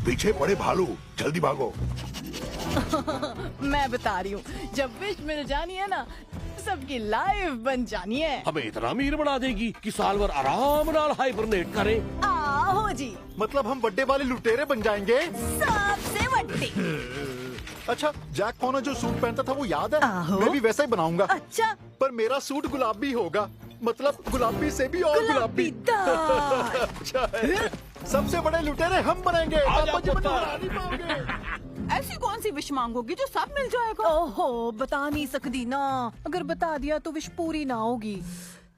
पीछे पड़े भालू, जल्दी भागो। मैं बता रही हूँ, जब विश मिल जानी है ना, सबकी लाइफ बन जानी है। हमें इतना अमीर बना देगी कि साल भर आराम नाल हाइबरनेट करे। आहो जी, मतलब हम बड्डे वाले लुटेरे बन जाएंगे। सबसे बड्डे। अच्छा, जैक कॉनर जो सूट पहनता था वो याद है? आहो। मैं भी वैसा ही बनाऊंगा। अच्छा, पर मेरा सूट गुलाबी होगा, मतलब गुलाबी से भी और गुलाबी। गुलाबीदार। अच्छा है। सबसे बड़े लुटेरे हम बनेंगे। पापा जी मुझे हरा नहीं पाओगे। ऐसी कौन सी विश मांगोगी जो सब मिल जाएगा? ओहो, बता नहीं सकती ना। अगर बता दिया तो विश पूरी ना होगी।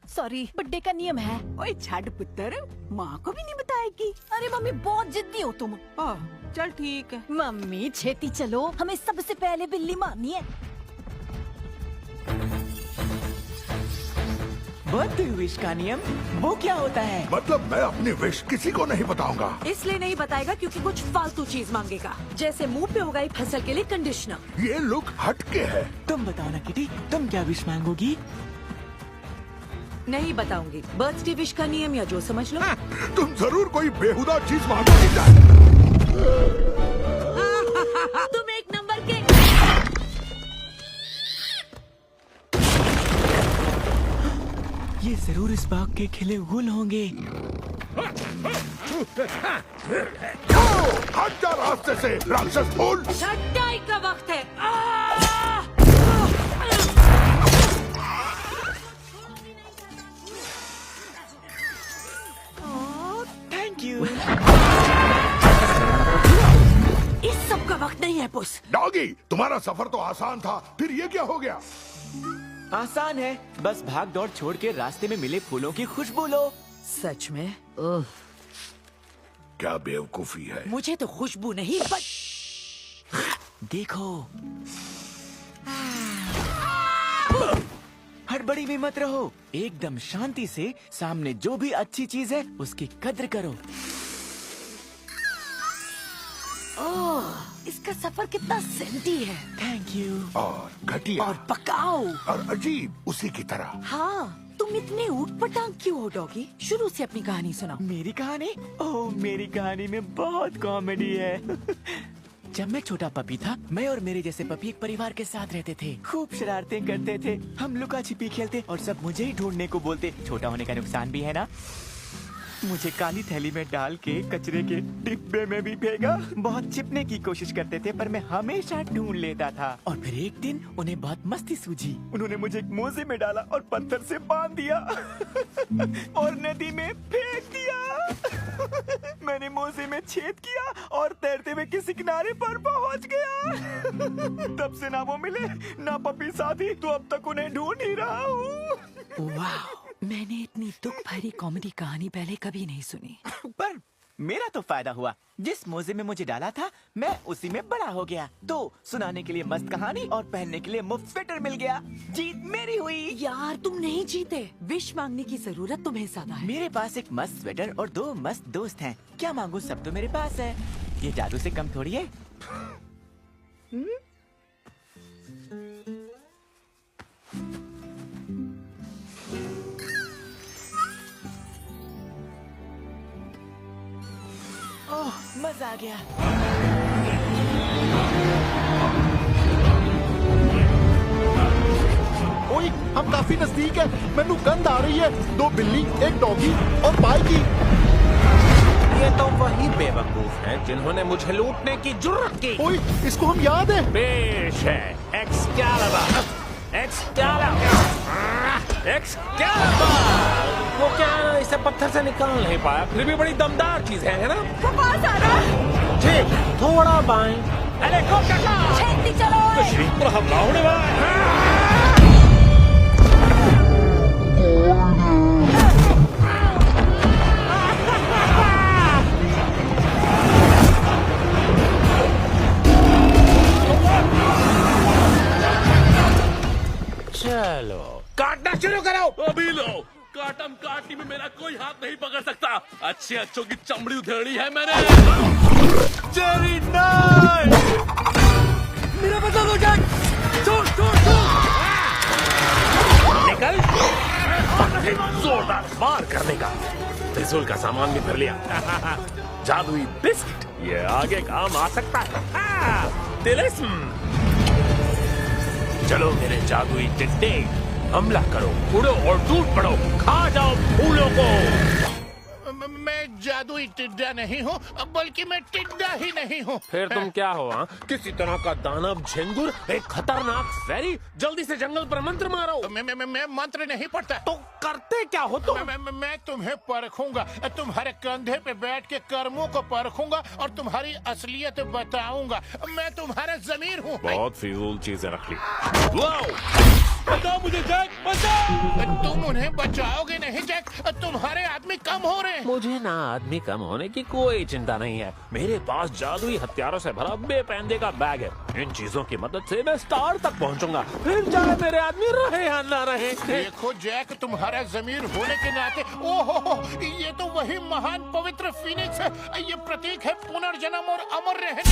सॉरी, बर्थडे का नियम है। ओए छड़ पुत्र, माँ को भी नहीं बताएगी? अरे मम्मी, बहुत जिद्दी हो तुम। ओह, चल ठीक है। मम्मी छेती चलो, हमें सबसे पहले बिल्ली मारनी है। बर्थडे विश का नियम वो क्या होता है? मतलब मैं अपनी विश किसी को नहीं बताऊंगा। इसलिए नहीं बताएगा क्योंकि कुछ फालतू चीज मांगेगा, जैसे मुंह पे उगाई फसल के लिए कंडीशनर। ये लुक हटके है। तुम बताओ ना किटी, तुम क्या विश मांगोगी? नहीं बताऊंगी। बर्थडे विश का नियम या जो समझ लो। तुम जरूर कोई बेहुदा चीज मांगोगी। तुम एक नंबर के। ये जरूर इस बाग के खिले गुल होंगे। हट जा रास्ते से, राक्षस फूल। छटाई का वक्त है। Thank you. इस सब का वक्त नहीं है पुस। डॉगी, तुम्हारा सफर तो आसान था, फिर ये क्या हो गया? आसान है, बस भाग दौड़ छोड़ के रास्ते में मिले फूलों की खुशबू लो। सच में? क्या बेवकूफी है। मुझे तो खुशबू नहीं बट देखो, हड़बड़ी में मत रहो, एकदम शांति से सामने जो भी अच्छी चीज है उसकी कद्र करो। इसका सफर कितना सेंटी है। Thank you. और घटिया और पकाओ और अजीब उसी की तरह। हाँ, तुम इतने ऊटपटांग क्यों हो डॉगी? शुरू से अपनी कहानी सुनाओ। मेरी कहानी? ओह, मेरी कहानी में बहुत कॉमेडी है। जब मैं छोटा पपी था, मैं और मेरे जैसे पपी एक परिवार के साथ रहते थे। खूब शरारतें करते थे, हम लुका छिपी खेलते और सब मुझे ही ढूंढने को बोलते। छोटा होने का नुकसान भी है ना। मुझे काली थैली में डाल के कचरे के डिब्बे में भी फेंका। बहुत छिपने की कोशिश करते थे पर मैं हमेशा ढूंढ लेता था। और फिर एक दिन उन्हें बहुत मस्ती सूझी। उन्होंने मुझे एक मोजे में डाला और पत्थर से बांध दिया और नदी में फेंक दिया। मैंने मोजे में छेद किया और तैरते हुए किसी किनारे पर पहुंच गया। तब से ना वो मिले ना पपी साथी, तो अब तक उन्हें ढूंढ ही रहा हूँ। वाह, मैंने इतनी दुख भरी कॉमेडी कहानी पहले कभी नहीं सुनी। पर मेरा तो फायदा हुआ। जिस मोजे में मुझे डाला था मैं उसी में बड़ा हो गया। तो सुनाने के लिए मस्त कहानी और पहनने के लिए मुफ्त स्वेटर मिल गया। जीत मेरी हुई। यार तुम नहीं जीते। विश मांगने की जरूरत तुम्हें ज्यादा है। मेरे पास एक मस्त स्वेटर और 2 मस्त दोस्त हैं। क्या मांगू, सब तो मेरे पास है। ये जादू से कम थोड़ी है। ओह, मजा आ गया। ओए, हम काफी नजदीक है। मैनू गंध आ रही है। 2 बिल्ली, एक डॉगी और पाई की। ये तो वही बेवकूफ हैं जिन्होंने मुझे लूटने की जुर्रत की। ओए, इसको हम याद है। पेश है एक्सकैलिबर। वो क्या है ना, इसे पत्थर से निकाल नहीं पाया, फिर भी बड़ी दमदार चीज है ना? कपास आ रहा है। ठीक, थोड़ा बाएं। अरे को काका, छेती चलो। तो शरीर पर हमला होने वाला है। चलो काटना शुरू करो। अभी लो, काटम काटने में मेरा कोई हाथ नहीं पकड़ सकता। अच्छे अच्छों की चमड़ी उधेड़ी है मैंने। Jerry nice. मेरा बदला लो जैक। छोड़ छोड़ छोड़। निकल। जोरदार मार करने का। फिजूल का सामान भी भर लिया। जादुई बिस्किट, ये आगे काम आ सकता है। तिलिस्म। चलो मेरे जादुई टिड्डे, हमला करो, उड़ो और टूट पड़ो, खा जाओ फूलों को। मैं जादुई टिड्डा नहीं हूँ, बल्कि मैं टिड्डा ही नहीं हूँ। फिर तुम क्या हो? हाँ, किसी तरह का दानव झिंगुर, एक खतरनाक फैरी। जल्दी से जंगल पर मंत्र मारो। मैं मंत्र नहीं पढ़ता। तो करते क्या हो तुम? मैं तुम्हें परखूंगा, तुम्हारे कंधे पे बैठ के कर्मों को परखूंगा और तुम्हारी असलियत बताऊंगा। मैं तुम्हारा ज़मीर हूँ। बहुत फिजूल चीजें रख ली। बचाओ मुझे जैक, बचाओ! तुम उन्हें बचाओगे नहीं जैक, तुम्हारे आदमी कम हो रहे हैं। मुझे ना आदमी कम होने की कोई चिंता नहीं है। मेरे पास जादुई हथियारों से भरा बेपैंदे का बैग है। इन चीजों की मदद से मैं स्टार तक पहुंचूंगा। फिर चाहे मेरे आदमी रहे या ना रहे। देखो जैक, तुम्हारा ज़मीर होने के नाते, ओहो, ये तो वही महान पवित्र फीनिक्स है। ये प्रतीक है पुनर्जन्म और अमर रहने